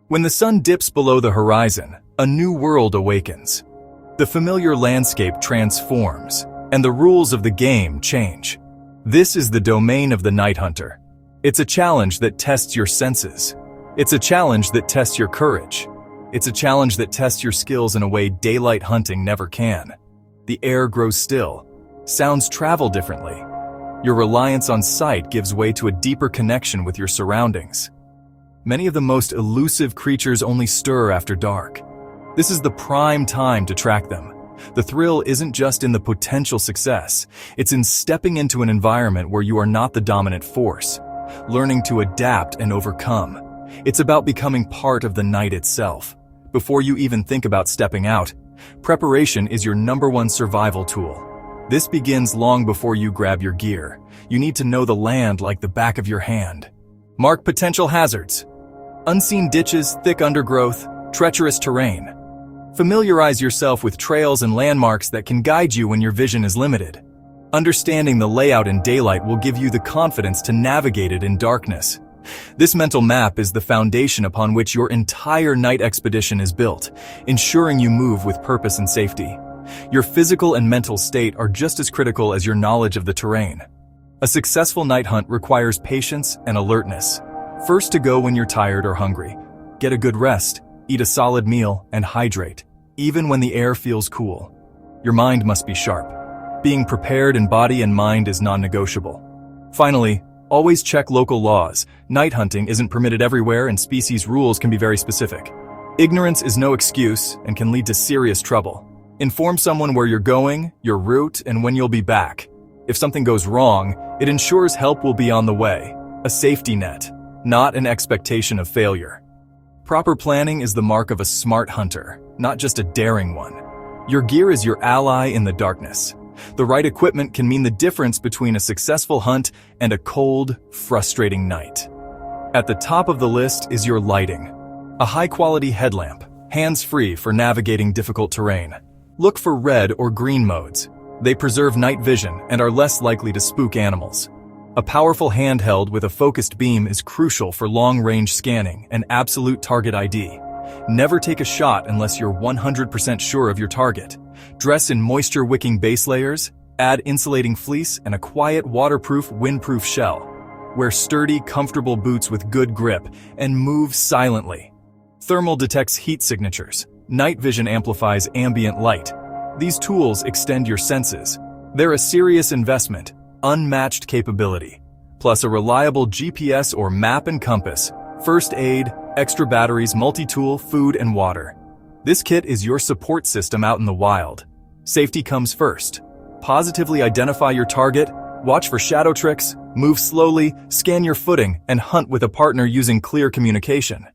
When the sun dips below the horizon, a new world awakens. The familiar landscape transforms, and the rules of the game change. This is the domain of the night hunter. It's a challenge that tests your senses. It's a challenge that tests your courage. It's a challenge that tests your skills in a way daylight hunting never can. The air grows still. Sounds travel differently. Your reliance on sight gives way to a deeper connection with your surroundings. Many of the most elusive creatures only stir after dark. This is the prime time to track them. The thrill isn't just in the potential success, it's in stepping into an environment where you are not the dominant force, learning to adapt and overcome. It's about becoming part of the night itself. Before you even think about stepping out, preparation is your #1 survival tool. This begins long before you grab your gear. You need to know the land like the back of your hand. Mark potential hazards. Unseen ditches, thick undergrowth, treacherous terrain. Familiarize yourself with trails and landmarks that can guide you when your vision is limited. Understanding the layout in daylight will give you the confidence to navigate it in darkness. This mental map is the foundation upon which your entire night expedition is built, ensuring you move with purpose and safety. Your physical and mental state are just as critical as your knowledge of the terrain. A successful night hunt requires patience and alertness. First to go when you're tired or hungry. Get a good rest, eat a solid meal, and hydrate, even when the air feels cool. Your mind must be sharp. Being prepared in body and mind is non-negotiable. Finally, always check local laws. Night hunting isn't permitted everywhere, and species rules can be very specific. Ignorance is no excuse and can lead to serious trouble. Inform someone where you're going, your route, and when you'll be back. If something goes wrong, it ensures help will be on the way. A safety net, not an expectation of failure. Proper planning is the mark of a smart hunter, not just a daring one. Your gear is your ally in the darkness. The right equipment can mean the difference between a successful hunt and a cold, frustrating night. At the top of the list is your lighting. A high-quality headlamp, hands-free for navigating difficult terrain. Look for red or green modes. They preserve night vision and are less likely to spook animals. A powerful handheld with a focused beam is crucial for long-range scanning and absolute target ID. Never take a shot unless you're 100% sure of your target. Dress in moisture-wicking base layers, add insulating fleece and a quiet, waterproof, windproof shell. Wear sturdy, comfortable boots with good grip and move silently. Thermal detects heat signatures. Night vision amplifies ambient light. These tools extend your senses. They're a serious investment. Unmatched capability, plus a reliable GPS or map and compass, first aid, extra batteries, multi-tool, food, and water. This kit is your support system out in the wild. Safety comes first. Positively identify your target, watch for shadow tricks, move slowly, scan your footing, and hunt with a partner using clear communication.